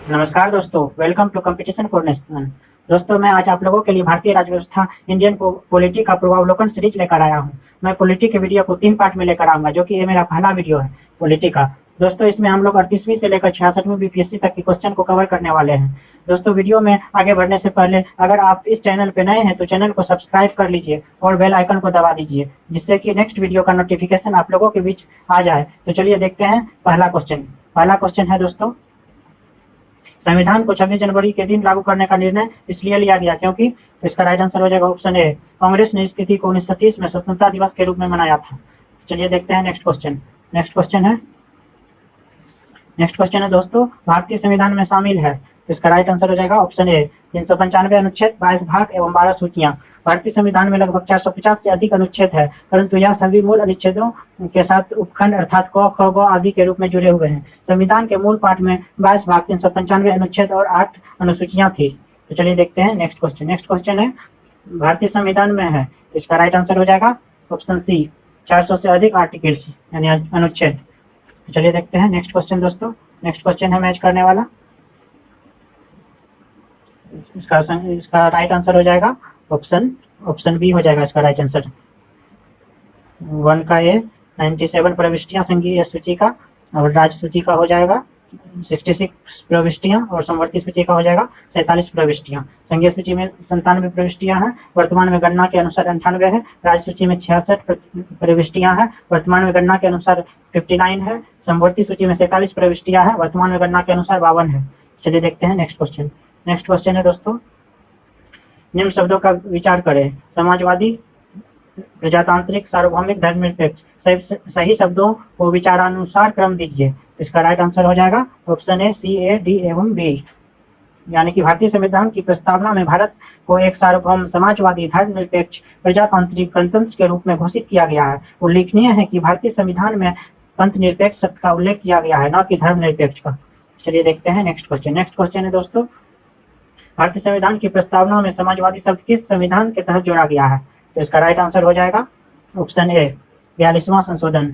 नमस्कार दोस्तों, welcome to competition cornerstone. दोस्तों, मैं आज आप लोगों के लिए भारतीय राज्य व्यवस्था इंडियन पॉलिटी का पूर्वावलोकन सीरीज लेकर आया हूं। मैं पॉलिटी के वीडियो को 3 पार्ट में लेकर आऊंगा, जो कि ये मेरा पहला वीडियो है पॉलिटी का। दोस्तों, इसमें हम लोग 38वीं से लेकर 66वीं बीपीएससी तक के क्वेश्चन को कवर करने वाले हैं। दोस्तों, वीडियो में आगे बढ़ने से पहले अगर आप इस चैनल पे नए हैं तो चैनल को सब्सक्राइब कर लीजिए और बेल आइकन को दबा दीजिए, जिससे कि नेक्स्ट वीडियो का नोटिफिकेशन आप लोगों के बीच आ जाए। तो चलिए देखते हैं पहला क्वेश्चन। पहला क्वेश्चन है दोस्तों, संविधान को 26 जनवरी के दिन लागू करने का निर्णय इसलिए लिया गया क्योंकि। तो इसका राइट आंसर हो जाएगा ऑप्शन ए, कांग्रेस ने इस तिथि को 1930 में स्वतंत्रता दिवस के रूप में मनाया था। चलिए देखते हैं नेक्स्ट क्वेश्चन। नेक्स्ट क्वेश्चन है दोस्तों, भारतीय संविधान में शामिल है। तो इसका राइट आंसर हो जाएगा ऑप्शन ए, 395 अनुच्छेद, 22 भाग एवं 12 सूचियां। भारतीय संविधान में लगभग 450 से अधिक अनुच्छेद है, परंतु यह सभी मूल अनुच्छेदों के साथ उपखंड अर्थात क, ख, ग आदि के रूप में जुड़े हुए हैं। संविधान के मूल पाठ में 22 भाग, 395 अनुच्छेद और 8 अनुसूचियां थी। तो चलिए देखते हैं नेक्स्ट क्वेश्चन है, भारतीय संविधान में है। तो इसका राइट आंसर हो जाएगा ऑप्शन सी, 400 से अधिक आर्टिकल्स यानी अनुच्छेद। तो चलिए देखते हैं नेक्स्ट क्वेश्चन दोस्तों। नेक्स्ट क्वेश्चन है मैच करने वाला। इसका राइट आंसर हो जाएगा ऑप्शन बी हो जाएगा इसका राइट आंसर। 1 का ए 97 प्रविष्टियां संघीय सूची का, और राज्य सूची का हो जाएगा 66 प्रविष्टियां, और समवर्ती सूची का हो जाएगा 47 प्रविष्टियां। संघीय सूची में 97 प्रविष्टियां हैं, वर्तमान में गणना के अनुसार 98 है। राज्य सूची में 66 प्रविष्टियां हैं, वर्तमान में गणना के अनुसार 59 है। समवर्ती सूची में 47 प्रविष्टियां हैं, वर्तमान में गणना के अनुसार 52 है। चलिए देखते हैं नेक्स्ट क्वेश्चन है दोस्तों, निम्न शब्दों का विचार करें। समाजवादी, प्रजातांत्रिक, सार्वभौमिक, धर्मनिरपेक्ष। सही शब्दों को विचारानुसार क्रम दीजिए। तो इसका राइट आंसर हो जाएगा option A, C, A, D एवं बी। यानी कि भारतीय संविधान की प्रस्तावना में भारत को एक सार्वभौम, समाजवादी, धर्मनिरपेक्ष, प्रजातांत्रिक गणतंत्र के रूप में घोषित किया गया है। उल्लेखनीय है कि भारतीय संविधान में पंथ निरपेक्ष शब्द का उल्लेख किया गया है, न कि धर्मनिरपेक्ष का। चलिए देखते हैं नेक्स्ट क्वेश्चन है दोस्तों, भारतीय संविधान की प्रस्तावना में समाजवादी शब्द किस संविधान के तहत जोड़ा गया है। तो इसका राइट आंसर हो जाएगा ऑप्शन ए, 42वां संशोधन।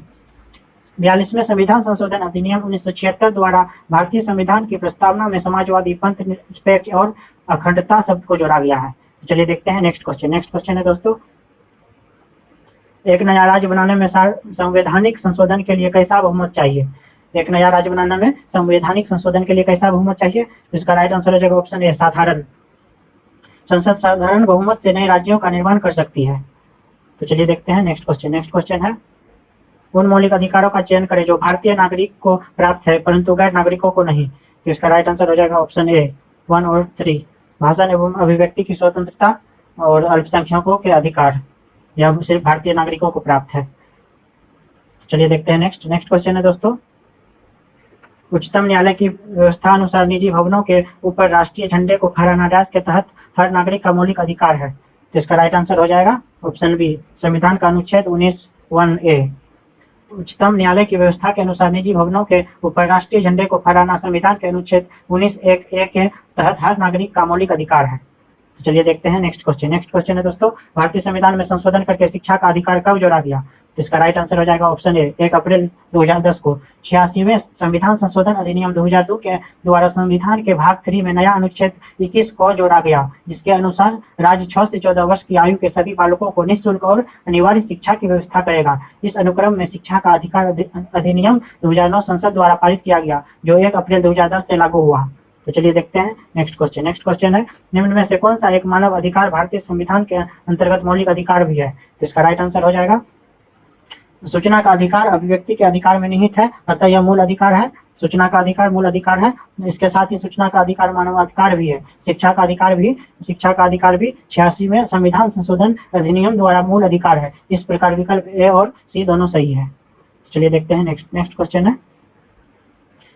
42वें संविधान संशोधन अधिनियम 1976 द्वारा भारतीय संविधान की प्रस्तावना में समाजवादी, पंथ निरपेक्ष और अखंडता शब्द को जोड़ा गया है। तो चलिए देखते हैं नेक्स्ट क्वेश्चन है दोस्तों, एक नया राज्य बनाने में संवैधानिक संशोधन के लिए कैसा बहुमत चाहिए। एक नया राज्य बनाने में संवैधानिक संशोधन के लिए कैसा बहुमत चाहिए। तो इसका राइट आंसर हो जाएगा ऑप्शन ए, साधारण। संसद साधारण बहुमत से नए राज्यों का निर्माण कर सकती है। तो चलिए देखते हैं नेक्स्ट क्वेश्चन है, उन मौलिक अधिकारों का चयन करें जो भारतीय नागरिक को प्राप्त है परंतु गैर नागरिकों को नहीं। तो इसका राइट आंसर हो जाएगा ऑप्शन ए, 1 और 3। भाषण एवं अभिव्यक्ति की स्वतंत्रता और अल्पसंख्यकों के अधिकार, यह सिर्फ भारतीय नागरिकों को प्राप्त है। चलिए देखते हैं नेक्स्ट क्वेश्चन है दोस्तों, उच्चतम न्यायालय की व्यवस्था अनुसार निजी भवनों के ऊपर राष्ट्रीय झंडे को फहराना डैश के तहत हर नागरिक का मौलिक अधिकार है। तो इसका राइट आंसर हो जाएगा ऑप्शन बी, संविधान का अनुच्छेद 19(1)(a)। उच्चतम न्यायालय की व्यवस्था के अनुसार निजी भवनों के ऊपर राष्ट्रीय झंडे को फहराना संविधान के अनुच्छेद 19(1)(a) के तहत हर नागरिक का मौलिक अधिकार है। तो चलिए देखते हैं नेक्स्ट क्वेश्चन है दोस्तों, भारतीय संविधान में संशोधन करके शिक्षा का अधिकार कब जोड़ा गया। तो इसका राइट आंसर हो जाएगा ऑप्शन ए, 1 अप्रैल 2010 को। 86वें संविधान संशोधन अधिनियम 2002 के द्वारा संविधान के भाग 3 में नया अनुच्छेद 21 को जोड़ा गया, जिसके अनुसार राज्य 6 से 14 वर्ष की आयु के सभी बालकों को निःशुल्क और अनिवार्य शिक्षा की व्यवस्था करेगा। इस अनुक्रम में शिक्षा का अधिकार अधिनियम 2009 संसद द्वारा पारित किया गया, जो 1 अप्रैल 2010 से लागू हुआ। तो चलिए देखते हैं नेक्स्ट क्वेश्चन है, निम्न में से कौन सा एक मानव अधिकार भारतीय संविधान के अंतर्गत मौलिक अधिकार भी है। तो इसका राइट आंसर हो जाएगा, सूचना का अधिकार अभिव्यक्ति के अधिकार में निहित है, अतः यह मूल अधिकार है। सूचना का अधिकार मूल अधिकार है। इसके साथ ही सूचना का अधिकार मानव अधिकार भी है। शिक्षा का अधिकार भी 86वें संविधान संशोधन अधिनियम द्वारा मूल अधिकार है। इस प्रकार विकल्प ए और सी दोनों सही है। चलिए देखते हैं नेक्स्ट क्वेश्चन है,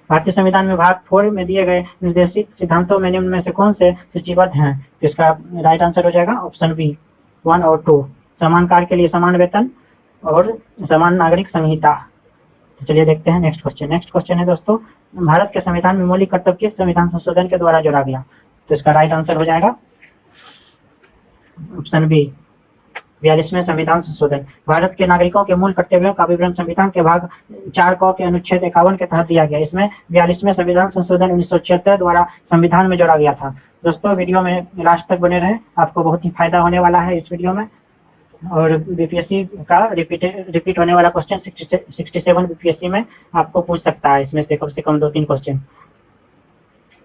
भारतीय संविधान में भाग 4 में दिए गए निर्देशित सिद्धांतों में निम्न में से कौन से सूचीबद्ध हैं। तो इसका राइट आंसर हो जाएगा ऑप्शन बी, 1 और 2। समान कार्य के लिए समान वेतन और समान नागरिक संहिता। तो चलिए देखते हैं नेक्स्ट क्वेश्चन है दोस्तों, भारत के संविधान में मौलिक कर्तव्य किस संविधान संशोधन के द्वारा जोड़ा गया। तो इसका राइट आंसर हो जाएगा ऑप्शन बी, 42वें संविधान संशोधन। भारत के नागरिकों के मूल कर्तव्यों का विवरण संविधान के भाग 4 क के अनुच्छेद 51 के तहत दिया गया। इसमें 42वें संविधान संशोधन 1976 द्वारा संविधान में जोड़ा गया था। दोस्तों वीडियो में लास्ट तक बने रहें, आपको बहुत ही फायदा होने वाला है इस वीडियो में। और बीपीएससी का रिपीट होने वाला क्वेश्चन 67 बीपीएससी में आपको पूछ सकता है, इसमें से कम 2-3 क्वेश्चन।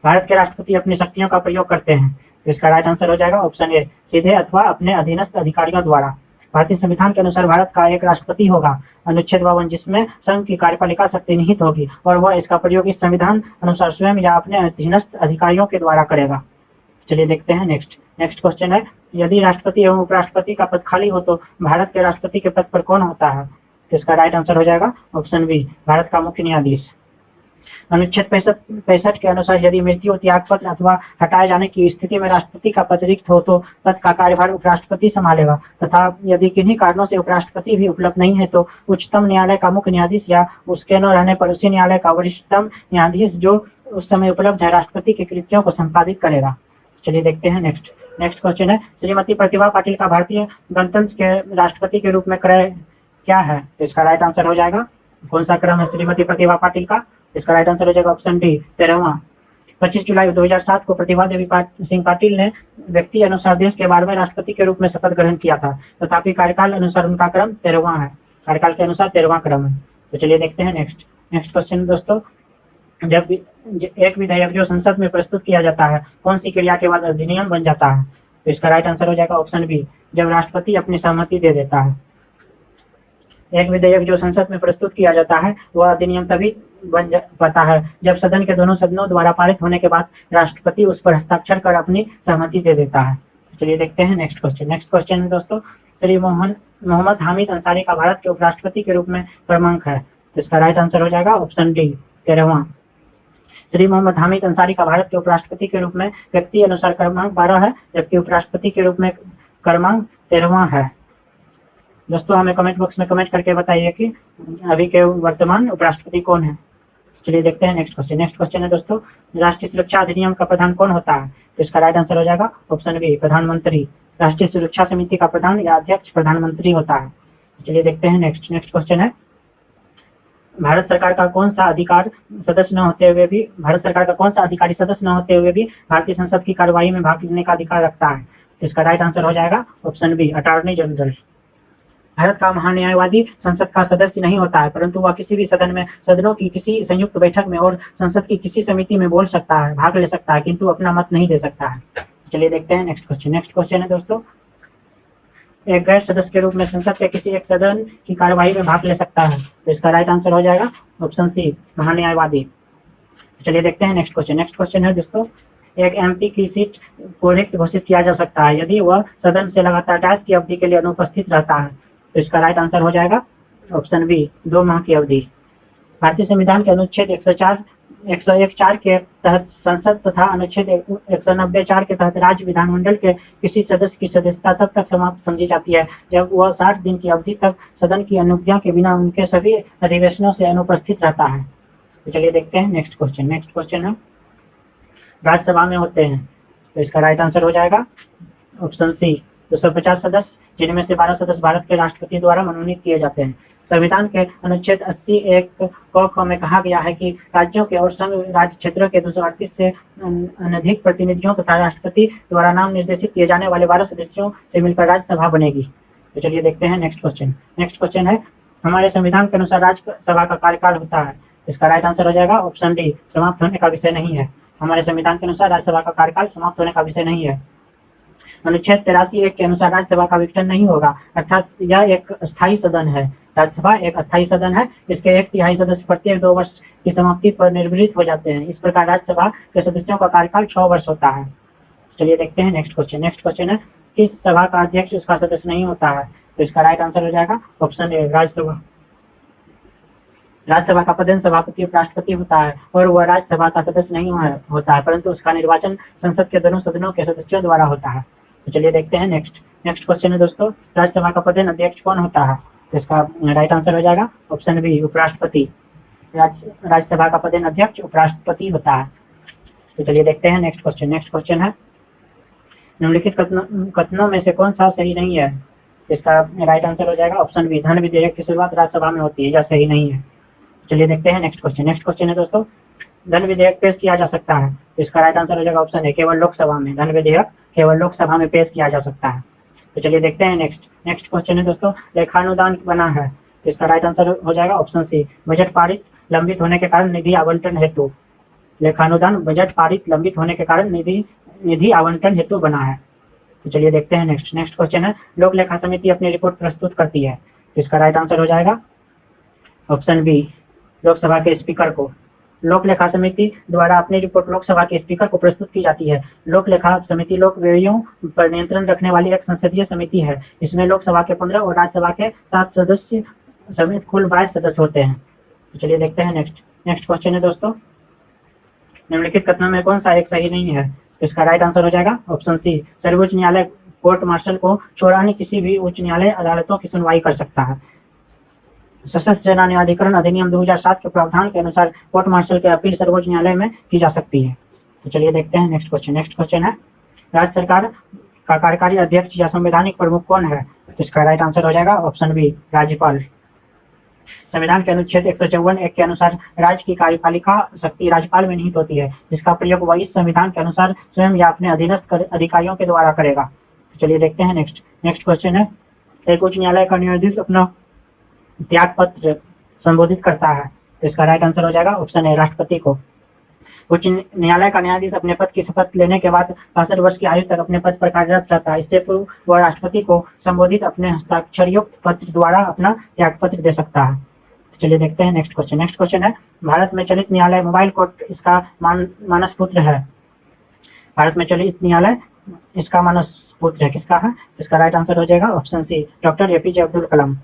भारत के राष्ट्रपति अपनी शक्तियों का प्रयोग करते हैं, तो इसका राइट आंसर हो जाएगा ऑप्शन ए, सीधे अथवा अपने अधीनस्थ अधिकारियों द्वारा। भारतीय संविधान के अनुसार भारत का एक राष्ट्रपति होगा, अनुच्छेद 52, जिसमें संघ की कार्यपालिका शक्ति निहित होगी और वह इसका प्रयोग इस संविधान अनुसार स्वयं या अपने अधीनस्थ अधिकारियों के द्वारा करेगा। चलिए देखते हैं नेक्स्ट क्वेश्चन है, यदि राष्ट्रपति एवं उपराष्ट्रपति का पद खाली हो तो भारत के राष्ट्रपति के पद पर कौन होता है? तो इसका राइट आंसर हो जाएगा ऑप्शन बी, भारत का मुख्य न्यायाधीश। अनुच्छेद 65 के अनुसार यदि मृत्यु, त्यागपत्र अथवा हटाए जाने की स्थिति में राष्ट्रपति का पद रिक्त हो तो पद का कार्यभार उपराष्ट्रपति संभालेगा, तथा यदि किन्हीं कारणों से उपराष्ट्रपति भी उपलब्ध नहीं है तो उच्चतम न्यायालय का मुख्य न्यायाधीश या उसके न रहने पर उसी न्यायालय का वरिष्ठतम न्यायाधीश जो उस समय उपलब्ध है राष्ट्रपति के कृत्यों को संपादित करेगा। चलिए देखते हैं नेक्स्ट क्वेश्चन है, श्रीमती प्रतिभा पाटिल का भारतीय गणतंत्र के राष्ट्रपति के रूप में क्रम क्या है? तो इसका राइट आंसर हो जाएगा, कौन सा क्रम है श्रीमती प्रतिभा पाटिल का? इसका राइट आंसर हो जाएगा ऑप्शन डी, 13वां। 25 जुलाई 2007 को प्रतिभा देवी सिंह पाटिल ने व्यक्ति अनुसार देश के 12वें राष्ट्रपति के रूप में शपथ ग्रहण किया था, तथापि कार्यकाल अनुसार उनका क्रम 13वां है, कार्यकाल के अनुसार 13वां क्रम है। तो चलिए देखते हैं नेक्स्ट क्वेश्चन दोस्तों, जब एक विधेयक जो संसद में प्रस्तुत किया जाता है कौन सी क्रिया के बाद अधिनियम बन जाता है? तो इसका राइट आंसर हो जाएगा ऑप्शन बी, जब राष्ट्रपति अपनी सहमति दे देता है। एक विधेयक जो संसद में प्रस्तुत किया जाता है वह अधिनियम तभी बन पाता है जब सदन के दोनों सदनों द्वारा पारित होने के बाद राष्ट्रपति उस पर हस्ताक्षर कर अपनी सहमति दे देता है। चलिए देखते हैं नेक्स्ट क्वेश्चन है दोस्तों, श्री मोहम्मद हामिद अंसारी का भारत के उपराष्ट्रपति के रूप में क्रमांक है? तो इसका राइट आंसर हो जाएगा ऑप्शन डी, 13वां। श्री मोहम्मद हामिद अंसारी का भारत के उपराष्ट्रपति के रूप में व्यक्ति अनुसार क्रमांक 12 है, जबकि उपराष्ट्रपति के रूप में क्रमांक 13वां है। दोस्तों हमें कमेंट बॉक्स में कमेंट करके बताइए कि अभी के वर्तमान उपराष्ट्रपति कौन है। चलिए देखते हैं नेक्स्ट क्वेश्चन है दोस्तों, राष्ट्रीय सुरक्षा अधिनियम का प्रधान कौन होता है? तो इसका राइट आंसर हो जाएगा ऑप्शन बी, प्रधानमंत्री। राष्ट्रीय सुरक्षा समिति का प्रधान या अध्यक्ष प्रधानमंत्री होता है। चलिए देखते हैं नेक्स्ट क्वेश्चन है, भारत सरकार का कौन सा अधिकारी सदस्य न होते हुए भी भारतीय संसद की कार्यवाही में भाग लेने का अधिकार रखता है? तो इसका राइट आंसर हो जाएगा ऑप्शन बी, अटॉर्नी जनरल। भारत का महान्यायवादी संसद का सदस्य नहीं होता है, परंतु वह किसी भी सदनों की किसी संयुक्त बैठक में और संसद की किसी समिति में बोल सकता है, भाग ले सकता है, किंतु अपना मत नहीं दे सकता है। चलिए देखते हैं नेक्स्ट क्वेश्चन है दोस्तों, एक गैर सदस्य के रूप में संसद के किसी एक सदन की कार्यवाही में भाग ले सकता है? तो इसका राइट आंसर हो जाएगा ऑप्शन सी, महान्यायवादी। चलिए देखते हैं नेक्स्ट क्वेश्चन है दोस्तों, एक एमपी की सीट को रिक्त घोषित किया जा सकता है यदि वह सदन से लगातार 28 की अवधि के लिए अनुपस्थित रहता है। तो इसका राइट आंसर हो जाएगा ऑप्शन बी, 2 माह की अवधि। भारतीय संविधान के अनुच्छेद 101(4) के तहत संसद तथा अनुच्छेद 190(4) के तहत राज्य विधानमंडल के किसी सदस्य की सदस्यता तब तक समाप्त समझी जाती है जब वह 60 दिन की अवधि तक सदन की अनुज्ञा के बिना उनके सभी अधिवेशनों से अनुपस्थित रहता है। तो चलिए देखते हैं नेक्स्ट क्वेश्चन है, राज्यसभा में होते हैं? तो इसका राइट आंसर हो जाएगा ऑप्शन सी, 250 सदस्य, जिनमें से 12 सदस्य भारत के राष्ट्रपति द्वारा मनोनीत किए जाते हैं। संविधान के अनुच्छेद 80(1) क में कहा गया है कि राज्यों के और संघ राज्य क्षेत्रों के 238 से अधिक प्रतिनिधियों तथा राष्ट्रपति द्वारा नाम निर्देशित किए जाने वाले 12 सदस्यों से मिलकर राज्यसभा बनेगी। तो चलिए देखते हैं नेक्स्ट क्वेश्चन है, हमारे संविधान के अनुसार राज्यसभा का कार्यकाल होता है? इसका राइट आंसर हो जाएगा ऑप्शन डी, समाप्त होने का विषय नहीं है। हमारे संविधान के अनुसार राज्यसभा का कार्यकाल समाप्त होने का विषय नहीं है। अनुच्छेद 83(1) के अनुसार राज्यसभा का विघटन नहीं होगा, अर्थात यह एक अस्थायी सदन है। राज्यसभा एक अस्थायी सदन है, इसके 1/3 सदस्य प्रत्येक 2 वर्ष की समाप्ति पर निर्वाचित हो जाते हैं। इस प्रकार राज्यसभा के सदस्यों का कार्यकाल 6 वर्ष होता है। चलिए देखते हैं नेक्स्ट क्वेश्चन है, किस सभा का अध्यक्ष उसका सदस्य नहीं होता है? तो इसका राइट आंसर हो जाएगा ऑप्शन ए, राज्यसभा। राज्यसभा का पदेन सभापति उपराष्ट्रपति होता है और वह राज्यसभा का सदस्य नहीं होता है, परंतु उसका निर्वाचन संसद के दोनों सदनों के सदस्यों द्वारा होता है। तो चलिए देखते हैं नेक्स्ट क्वेश्चन है दोस्तों, राज्यसभा का पदेन अध्यक्ष कौन होता है? तो इसका राइट आंसर हो जाएगा ऑप्शन बी, उपराष्ट्रपति। राज्यसभा का पदेन अध्यक्ष उपराष्ट्रपति होता है। तो चलिए देखते हैं नेक्स्ट क्वेश्चन है, निम्नलिखित कथनों में से कौन सा सही नहीं है? तो इसका राइट आंसर हो जाएगा ऑप्शन बी, धन विधेयक की शुरुआत राज्यसभा में होती है, यह सही नहीं है। चलिए देखते हैं नेक्स्ट क्वेश्चन। नेक्स्ट क्वेश्चन है दोस्तों, धन विधेयक पेश किया जा सकता है, तो इसका राइट आंसर हो जाएगा ऑप्शन ए, केवल लोकसभा में। धन विधेयक केवल लोकसभा में पेश किया जा सकता है। तो चलिए देखते हैं नेक्स्ट क्वेश्चन है दोस्तों, लेखानुदान बना है, तो इसका राइट आंसर हो जाएगा ऑप्शन सी, बजट पारित लंबित होने के कारण निधि आवंटन हेतु। लेखानुदान बजट पारित लंबित होने के कारण निधि आवंटन हेतु बना है। तो चलिए देखते हैं नेक्स्ट क्वेश्चन है, लोक लेखा समिति अपनी रिपोर्ट प्रस्तुत करती है, तो इसका राइट आंसर हो जाएगा ऑप्शन बी, लोकसभा के स्पीकर को। लोक लेखा समिति द्वारा अपनी रिपोर्ट लोकसभा के स्पीकर को प्रस्तुत की जाती है। लोक लेखा समिति लोक व्ययों पर नियंत्रण रखने वाली एक संसदीय समिति है। इसमें लोकसभा के 15 और राज्यसभा के 7 सदस्य समेत कुल 22 सदस्य होते हैं। तो चलिए देखते हैं नेक्स्ट क्वेश्चन है दोस्तों, निम्नलिखित कथनों में कौन सा एक सही नहीं है, तो इसका राइट आंसर हो जाएगा ऑप्शन सी, सर्वोच्च न्यायालय कोर्ट मार्शल को छोड़ाने किसी भी उच्च न्यायालय अदालतों की सुनवाई कर सकता है। सशस्त्र सेना न्यायाधिकरण अधिनियम 2007 के प्रावधान के अनुसार कोर्ट मार्शल की अपील सर्वोच्च न्यायालय में की जा सकती है। तो चलिए देखते हैं नेक्स्ट क्वेश्चन है, राज्य सरकार का कार्यकारी अध्यक्ष या संवैधानिक प्रमुख कौन है, तो इसका राइट आंसर हो जाएगा ऑप्शन बी, राज्यपाल। संविधान के अनुच्छेद 154(1) के अनुसार राज्य की कार्यपालिका शक्ति राज्यपाल में निहित होती है, जिसका प्रयोग वह इस संविधान के अनुसार स्वयं या अपने अधीनस्थ अधिकारियों के द्वारा करेगा। तो चलिए देखते हैं नेक्स्ट क्वेश्चन है, एक उच्च न्यायालय का न्यायाधीश अपना त्याग पत्र संबोधित करता है, तो इसका राइट आंसर हो जाएगा ऑप्शन ए, राष्ट्रपति को। उच्च न्यायालय का न्यायाधीश अपने पद की शपथ लेने के बाद 65 वर्ष की आयु तक अपने पद पर कार्यरत रहता है। इससे पूर्व वह राष्ट्रपति को संबोधित अपने हस्ताक्षरयुक्त पत्र द्वारा अपना त्याग पत्र दे सकता है। तो चलिए देखते हैं नेक्स्ट क्वेश्चन है, भारत में चलित न्यायालय मोबाइल कोर्ट इसका मानस पुत्र है। भारत में चलित न्यायालय इसका मानस पुत्र है, किसका है, तो इसका राइट आंसर हो जाएगा option C, doctor APJ Abdul Kalam.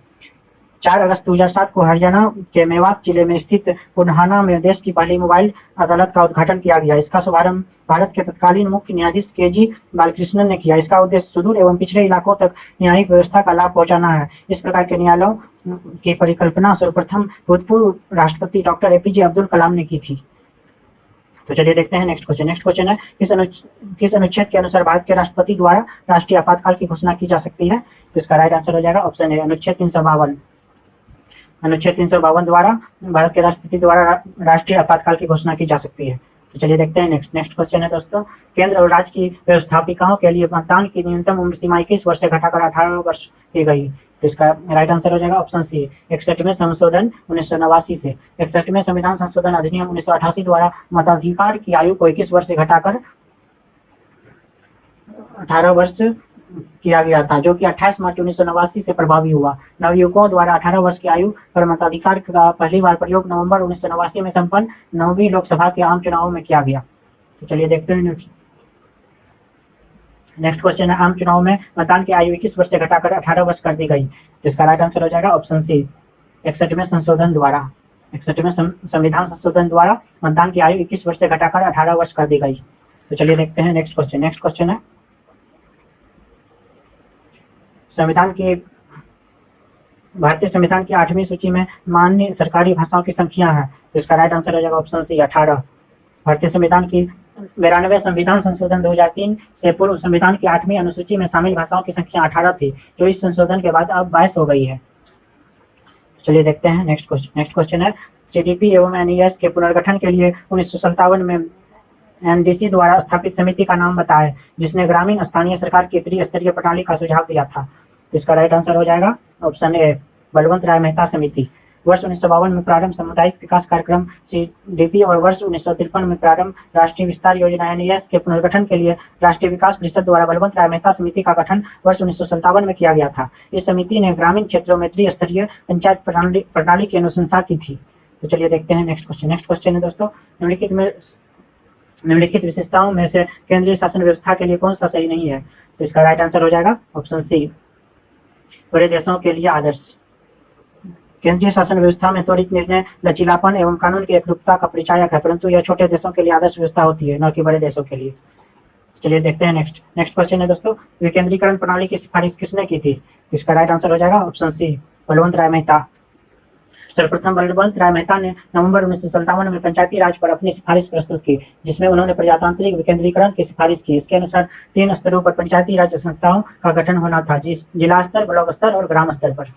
4 अगस्त 2007 को हरियाणा के मेवात जिले में स्थित पुन्हाना में देश की पहली मोबाइल अदालत का उद्घाटन किया गया। इसका शुभारंभ भारत के तत्कालीन मुख्य न्यायाधीश KG बालकृष्णन ने किया। इसका उद्देश्य सुदूर एवं पिछड़े इलाकों तक न्यायिक व्यवस्था का लाभ पहुंचाना है। इस प्रकार के न्यायालयों की परिकल्पना सर्वप्रथम भूतपूर्व राष्ट्रपति डॉक्टर APJ अब्दुल कलाम ने की थी। तो चलिए देखते हैं नेक्स्ट क्वेश्चन है, किस अनुच्छेद के अनुसार भारत के राष्ट्रपति द्वारा राष्ट्रीय आपातकाल की घोषणा की जा सकती है, तो इसका राइट आंसर हो जाएगा ऑप्शन ए, अनुच्छेद 352। अनुच्छेद 352 द्वारा भारत के राष्ट्रपति द्वारा राष्ट्रीय आपातकाल की घोषणा की जा सकती है। तो चलिए देखते हैं नेक्स्ट क्वेश्चन है दोस्तों, केंद्र और राज्य की व्यवस्थापिकाओं के लिए मतदान की न्यूनतम उम्र सीमा 21 वर्ष से घटाकर 18 वर्ष की गई। तो इसका राइट आंसर हो जाएगा ऑप्शन सी, 61वें संशोधन 1989 से। 61वें संविधान संशोधन अधिनियम 1988 द्वारा मताधिकार की आयु को 21 वर्ष से घटाकर 18 वर्ष किया गया था, जो कि 28 मार्च 1989 से प्रभावी हुआ। नवयुवकों द्वारा 18 वर्ष की आयु पर मताधिकार का पहली बार प्रयोग नवंबर 1989 में संपन्न 9वीं लोकसभा के आम चुनावों में किया गया। तो चलिए देखते हैं नेक्स्ट क्वेश्चन है, आम चुनाव में मतदान की आयु 21 वर्ष से घटाकर 18 वर्ष कर दी गई। तो इसका राइट आंसर हो जाएगा ऑप्शन सी, 61वें संशोधन द्वारा। 61वें संविधान संशोधन द्वारा मतदान की आयु 21 वर्ष से घटाकर 18 वर्ष कर दी गई। तो चलिए देखते हैं नेक्स्ट क्वेश्चन है, भारतीय संविधान की 8वीं सूची में मान्य सरकारी भाषाओं की संख्या है। तो इसका राइट आंसर हो जाएगा ऑप्शन सी, 18। भारतीय संविधान की 92 संविधान संशोधन 2003 से पूर्व संविधान की 8वीं अनुसूची में शामिल भाषाओं की संख्या 18 थी, जो इस संशोधन के बाद अब 22 हो गई है। चलिए देखते हैं नेक्स्ट क्वेश्चन है, CDP एवं NES के पुनर्गठन के लिए 1957 में NDC द्वारा स्थापित समिति का नाम बताएं, जिसने ग्रामीण स्थानीय सरकार की त्रिस्तरीय प्रणाली का सुझाव दिया था। तो इसका राइट आंसर हो जाएगा ऑप्शन ए, बलवंत राय मेहता समिति। वर्ष 1952 में प्रारंभ सामुदायिक विकास कार्यक्रम CDP और वर्ष 1953 में प्रारंभ राष्ट्रीय विस्तार योजना NES के पुनर्गठन के लिए राष्ट्रीय विकास परिषद द्वारा बलवंत राय मेहता समिति का गठन वर्ष 1957 में किया गया था। इस समिति ने ग्रामीण क्षेत्रों में त्रिस्तरीय पंचायत प्रणाली की अनुशंसा की थी। तो चलिए देखते हैं नेक्स्ट क्वेश्चन है दोस्तों, निम्नलिखित विशेषताओं में से केंद्रीय शासन व्यवस्था के लिए कौन सा सही नहीं है। तो इसका राइट आंसर हो जाएगा ऑप्शन सी, बड़े देशों के लिए आदर्श। केंद्रीय शासन व्यवस्था में त्वरित निर्णय, लचीलापन एवं कानून की एकरूपता का परिचायक है, परंतु यह छोटे देशों के लिए आदर्श व्यवस्था होती है, न कि बड़े देशों के लिए। चलिए देखते हैं नेक्स्ट क्वेश्चन है दोस्तों, विकेंद्रीकरण प्रणाली की सिफारिश किसने की थी। तो इसका राइट आंसर हो जाएगा ऑप्शन सी, बलवंत राय मेहता। सर्वप्रथम बलवंत राय मेहता ने नवंबर 1957 में पंचायती राज पर अपनी सिफारिश प्रस्तुत की, जिसमें उन्होंने प्रजातांत्रिक विकेंद्रीकरण की सिफारिश की। इसके अनुसार 3 स्तरों पर पंचायती राज संस्थाओं का गठन होना था, जिला स्तर, ब्लॉक स्तर और ग्राम स्तर पर।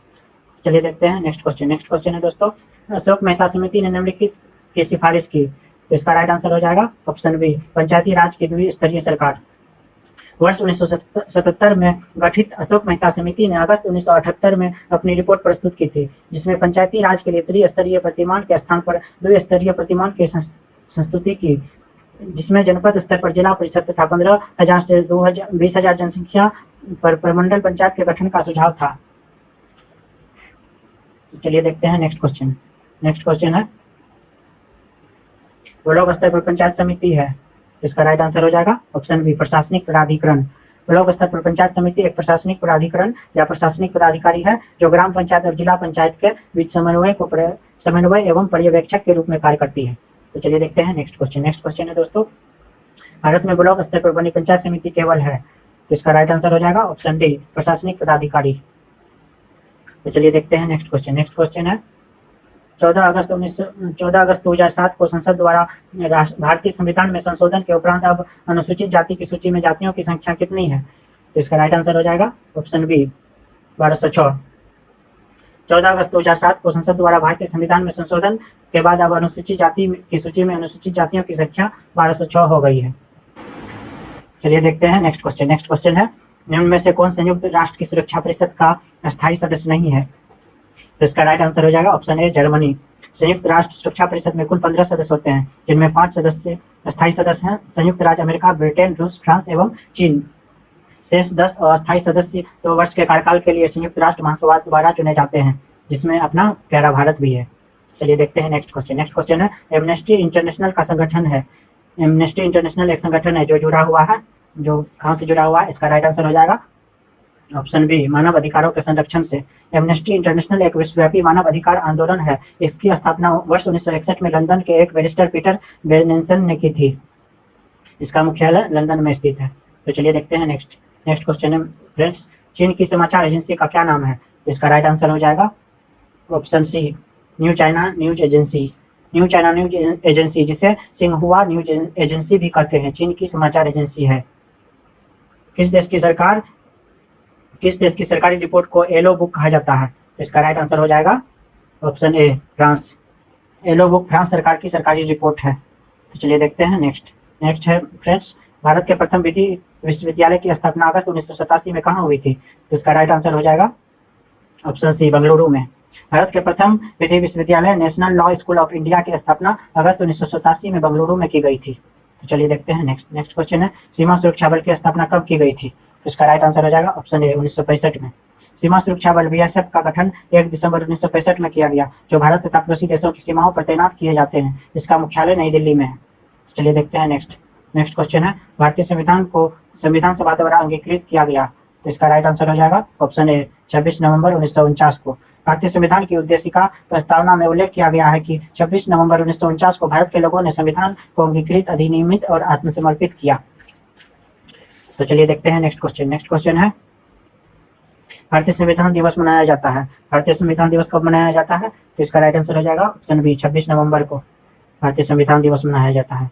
चलिए देखते हैं नेक्स्ट क्वेश्चन। नेक्स्ट क्वेश्चन है दोस्तों, अशोक मेहता समिति ने निम्नलिखित की सिफारिश की, तो इसका राइट आंसर हो जाएगा ऑप्शन बी, पंचायती राज की द्विस्तरीय सरकार। वर्ष 1977 में गठित अशोक मेहता समिति ने अगस्त 1978 में अपनी रिपोर्ट प्रस्तुत की थी, जिसमें पंचायती राज के लिए त्रिस्तरीय प्रतिमान के स्थान पर द्विस्तरीय प्रतिमान की संस्तुति की, जिसमें जनपद स्तर पर जिला परिषद तथा 15,000 से 20,000 जनसंख्या पर प्रमंडल पंचायत के गठन का सुझाव था। चलिए देखते हैं नेक्स्ट क्वेश्चन। नेक्स्ट क्वेश्चन है, ब्लॉक स्तर पर पंचायत समिति है, इसका राइट आंसर हो जाएगा ऑप्शन बी, प्रशासनिक प्राधिकरण। ब्लॉक स्तर पर पंचायत समिति एक प्रशासनिक प्राधिकरण या प्रशासनिक पदाधिकारी है, जो ग्राम पंचायत और जिला पंचायत के बीच समन्वय एवं पर्यवेक्षक के रूप में कार्य करती है। तो चलिए देखते हैं नेक्स्ट क्वेश्चन। नेक्स्ट क्वेश्चन है दोस्तों, भारत में ब्लॉक स्तर पर बनी पंचायत समिति केवल है, तो इसका राइट आंसर हो जाएगा ऑप्शन डी, प्रशासनिक पदाधिकारी। तो चलिए देखते हैं नेक्स्ट क्वेश्चन। नेक्स्ट क्वेश्चन है, 14 अगस्त 2007 को संसद द्वारा भारतीय संविधान में संशोधन के उपरांत अब अनुसूचित जाति की सूची में जातियों की संख्या कितनी है? तो इसका राइट आंसर हो जाएगा ऑप्शन बी, 1206। 14 अगस्त 2007 को संसद द्वारा भारतीय संविधान में संशोधन के बाद अब अनुसूचित जाति की सूची में अनुसूचित जातियों की संख्या 1206 हो गई है। चलिए देखते हैं नेक्स्ट क्वेश्चन। नेक्स्ट क्वेश्चन है, निम्न में से कौन संयुक्त राष्ट्र की सुरक्षा परिषद का अस्थायी सदस्य नहीं है? तो इसका राइट आंसर हो जाएगा ऑप्शन ए, जर्मनी। संयुक्त राष्ट्र सुरक्षा परिषद में कुल 15 सदस्य होते हैं, जिनमें 5 सदस्य अस्थायी सदस्य हैं संयुक्त राज्य अमेरिका, ब्रिटेन, रूस, फ्रांस एवं चीन। शेष 10 अस्थायी सदस्य 2 वर्ष के कार्यकाल के लिए संयुक्त राष्ट्र महासभा द्वारा चुने जाते हैं, जिसमें अपना प्यारा भारत भी है। चलिए देखते हैं नेक्स्ट क्वेश्चन। नेक्स्ट क्वेश्चन है, एमनेस्टी इंटरनेशनल का संगठन है। एमनेस्टी इंटरनेशनल एक संगठन है जो जुड़ा हुआ है, जो कहाँ से जुड़ा हुआ है? इसका राइट आंसर हो जाएगा ऑप्शन बी, मानव अधिकारों के संरक्षण से। एमनेस्टी इंटरनेशनल एक विश्वव्यापी मानव अधिकार आंदोलन है। इसकी स्थापना वर्ष 1961 में लंदन के एक बैरिस्टर पीटर बेनेसन ने की थी। इसका मुख्यालय लंदन में स्थित है। तो चलिए देखते हैं नेक्स्ट क्वेश्चन है फ्रेंड्स, चीन की समाचार एजेंसी का क्या नाम है? तो इसका राइट आंसर हो जाएगा option C, new China news agency. New China news agency, जिसे सिंहुआ न्यूज एजेंसी भी कहते हैं, चीन की समाचार एजेंसी है। किस देश की सरकारी रिपोर्ट को येलो बुक कहा जाता है? तो इसका राइट आंसर हो जाएगा ऑप्शन ए, फ्रांस। येलो बुक फ्रांस सरकार की सरकारी रिपोर्ट है। तो चलिए देखते हैं नेक्स्ट है फ्रेंड्स, भारत के प्रथम विधि विश्वविद्यालय की स्थापना अगस्त 1987 में कहाँ हुई थी? तो इसका राइट आंसर हो जाएगा ऑप्शन सी, बेंगलुरु में। भारत के प्रथम विधि विश्वविद्यालय national law school of India की स्थापना अगस्त 1987 में बेंगलुरु में की गई थी। तो चलिए देखते हैं नेक्स्ट क्वेश्चन है, सीमा सुरक्षा बल की स्थापना कब की गई थी? तो इसका राइट आंसर हो जाएगा ऑप्शन ए, 1965 में। सीमा सुरक्षा बल बीएसएफ का गठन 1 दिसंबर 1965 में किया गया, जो भारत तथा पड़ोसी देशों की सीमाओं पर तैनात किए जाते हैं। इसका मुख्यालय नई दिल्ली में है। चलिए देखते हैं नेक्स्ट क्वेश्चन है, भारतीय संविधान को संविधान सभा द्वारा अंगीकृत किया गया। तो इसका राइट आंसर हो जाएगा ऑप्शन ए, 26 नवंबर 1949 को। भारतीय संविधान की उद्देशिका प्रस्तावना में उल्लेख किया गया है कि 26 नवंबर 1949 को भारत के लोगों ने संविधान को अंगीकृत, अधिनियमित और आत्मसमर्पित किया। तो चलिए देखते हैं नेक्स्ट क्वेश्चन है, भारतीय संविधान दिवस मनाया जाता है। भारतीय संविधान दिवस कब मनाया जाता है? तो इसका राइट आंसर हो जाएगा ऑप्शन बी, 26 नवंबर को भारतीय संविधान दिवस मनाया जाता है।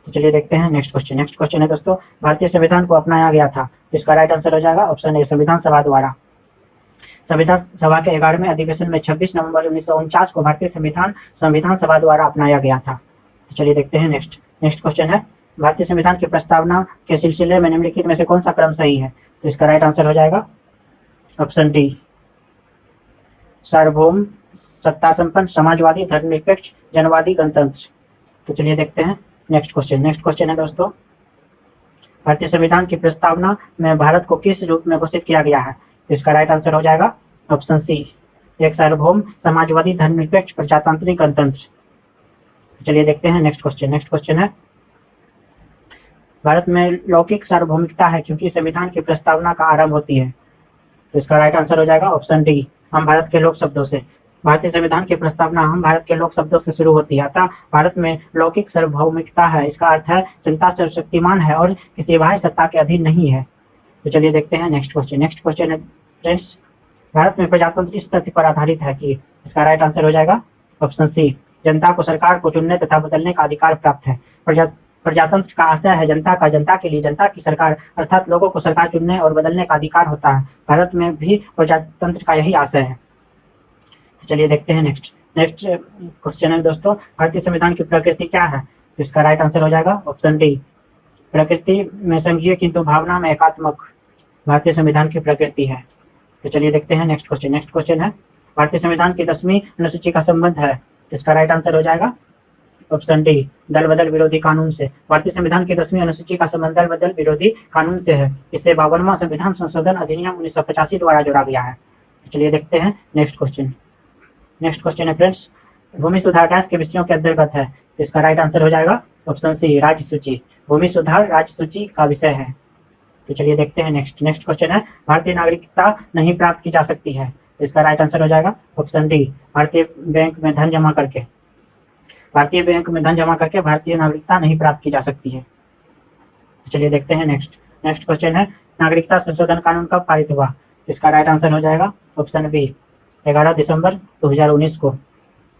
तो चलिए देखते हैं नेक्स्ट क्वेश्चन है दोस्तों, भारतीय संविधान को अपनाया गया था। तो इसका राइट आंसर हो जाएगा ऑप्शन ए, संविधान सभा द्वारा। संविधान सभा के 11वें अधिवेशन में 26 नवंबर 1949 को भारतीय संविधान सभा द्वारा अपनाया गया था। तो चलिए देखते हैं नेक्स्ट क्वेश्चन है, भारतीय संविधान की प्रस्तावना के सिलसिले में निम्नलिखित में से कौन सा क्रम सही है? तो इसका राइट आंसर हो जाएगा ऑप्शन डी, सार्वभौम, सत्ता संपन्न, समाजवादी, धर्मनिरपेक्ष, जनवादी, गणतंत्र। तो चलिए देखते हैं नेक्स्ट क्वेश्चन है दोस्तों, भारतीय संविधान की प्रस्तावना में भारत को किस रूप में घोषित किया गया है? तो इसका राइट आंसर हो जाएगा ऑप्शन सी, एक सार्वभौम, समाजवादी, धर्मनिरपेक्ष, प्रजातांत्रिक, गणतंत्र। तो चलिए देखते हैं नेक्स्ट क्वेश्चन है, भारत में लौकिक सार्वभौमिकता है क्योंकि संविधान की प्रस्तावना का आरंभ होती है। तो इसका राइट आंसर हो जाएगा ऑप्शन डी, हम भारत के लोक शब्दों से। भारतीय संविधान की प्रस्तावना हम भारत के लोक शब्दों से शुरू होती है, अतः भारत में लौकिक सार्वभौमिकता है। इसका अर्थ है जनता सर्वशक्तिमान है और किसी बाह्य सत्ता के अधीन नहीं है। तो चलिए देखते हैं नेक्स्ट क्वेश्चन है फ्रेंड्स, भारत में प्रजातंत्र इस तथ्य पर आधारित है कि इसका राइट आंसर हो जाएगा ऑप्शन सी, जनता को सरकार को चुनने तथा बदलने का अधिकार प्राप्त है। प्रजातंत्र का आशय है जनता का जनता के लिए जनता की सरकार, अर्थात लोगों को सरकार चुनने और बदलने का अधिकार होता है। भारत में भी प्रजातंत्र का यही आशय है। तो चलिए देखते हैं नेक्स्ट क्वेश्चन है दोस्तों, भारतीय संविधान की प्रकृति क्या है? तो इसका राइट आंसर हो जाएगा ऑप्शन डी, प्रकृति में संघीय किंतु भावना में एकात्मक भारतीय संविधान की प्रकृति है। तो चलिए देखते हैं नेक्स्ट क्वेश्चन है, भारतीय संविधान की 10वीं अनुसूची का संबंध है। तो इसका राइट आंसर हो जाएगा ऑप्शन डी, दल बदल विरोधी कानून से। भारतीय संविधान की 10वीं अनुसूची का संबंध दल बदल विरोधी कानून से है। इसे 52वां संविधान संशोधन अधिनियम 1985 द्वारा जोड़ा गया है। तो चलिए देखते हैं नेक्स्ट क्वेश्चन है फ्रेंड्स, भूमि सुधार डैश के विषयों के अंतर्गत है। तो इसका राइट आंसर हो जाएगा ऑप्शन सी, राज्य सूची। भूमि सुधार राज्य सूची का विषय है। तो चलिए देखते हैं नेक्स्ट क्वेश्चन है, भारतीय नागरिकता नहीं प्राप्त की जा सकती है। तो इसका राइट आंसर हो जाएगा ऑप्शन डी, भारतीय बैंक में धन जमा करके भारतीय नागरिकता नहीं प्राप्त की जा सकती है। तो चलिए देखते हैं नेक्स्ट क्वेश्चन है, नागरिकता संशोधन कानून कब पारित हुआ? इसका राइट आंसर हो जाएगा ऑप्शन बी, 11 दिसंबर 2019 को।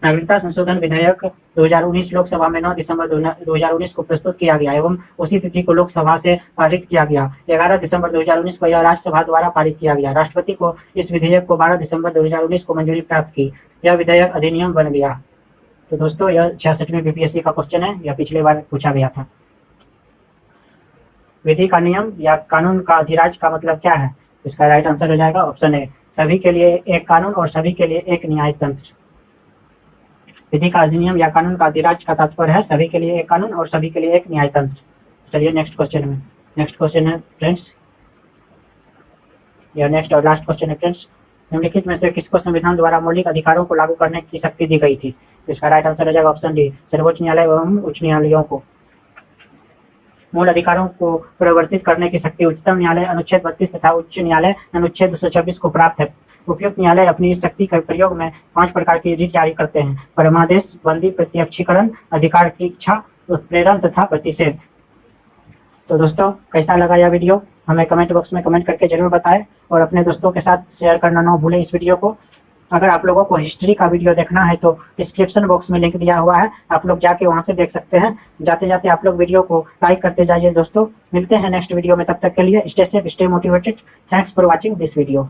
नागरिकता संशोधन विधेयक 2019 लोकसभा में 9 दिसंबर 2019 को प्रस्तुत किया गया एवं उसी तिथि को लोकसभा से पारित किया गया। 11 दिसंबर 2019 को यह राज्यसभा द्वारा पारित किया गया। राष्ट्रपति को इस विधेयक को 12 दिसंबर 2019 को मंजूरी प्राप्त की। यह विधेयक अधिनियम बन गया। तो दोस्तों यह 66वें बीपीएससी का क्वेश्चन है, यह पिछले बार पूछा गया था। विधि का नियम या कानून का अधिराज्य का मतलब क्या है? इसका राइट आंसर हो जाएगा ऑप्शन ए, सभी के लिए एक कानून और सभी के लिए एक न्याय तंत्र। विधि का अधिनियम या कानून का अधिराज्य का तात्पर्य है सभी के लिए एक कानून और सभी के लिए एक न्याय तंत्र। चलिए नेक्स्ट क्वेश्चन है फ्रेंड्स, यह नेक्स्ट और लास्ट क्वेश्चन है फ्रेंड्स, निम्नलिखित में से किसको संविधान द्वारा मौलिक अधिकारों को लागू करने की शक्ति दी गई थी? इसका राइट आंसर हो जाएगा ऑप्शन डी, सर्वोच्च न्यायालय एवं उच्च न्यायालयों को। मूल अधिकारों को परिवर्तित करने की शक्ति उच्चतम न्यायालय अनुच्छेद 32 तथा उच्च न्यायालय अनुच्छेद 226 को प्राप्त है। उपयुक्त न्यायालय अपनी इस शक्ति के प्रयोग में 5 प्रकार की रीट जारी करते हैं: परमादेश, बंदी, प्रत्यक्षीकरण, अधिकार की इच्छा, उत्प्रेरण तथा प्रतिषेध। तो दोस्तों कैसा लगा यह वीडियो हमें कमेंट बॉक्स में कमेंट करके जरूर बताएं और अपने दोस्तों के साथ शेयर करना ना भूलें इस वीडियो को। अगर आप लोगों को हिस्ट्री का वीडियो देखना है तो डिस्क्रिप्शन बॉक्स में लिंक दिया हुआ है, आप लोग जाके वहां से देख सकते हैं। जाते जाते आप लोग वीडियो को लाइक करते जाइए दोस्तों। मिलते हैं नेक्स्ट वीडियो में, तब तक के लिए stay safe, stay motivated. Thanks for watching this video.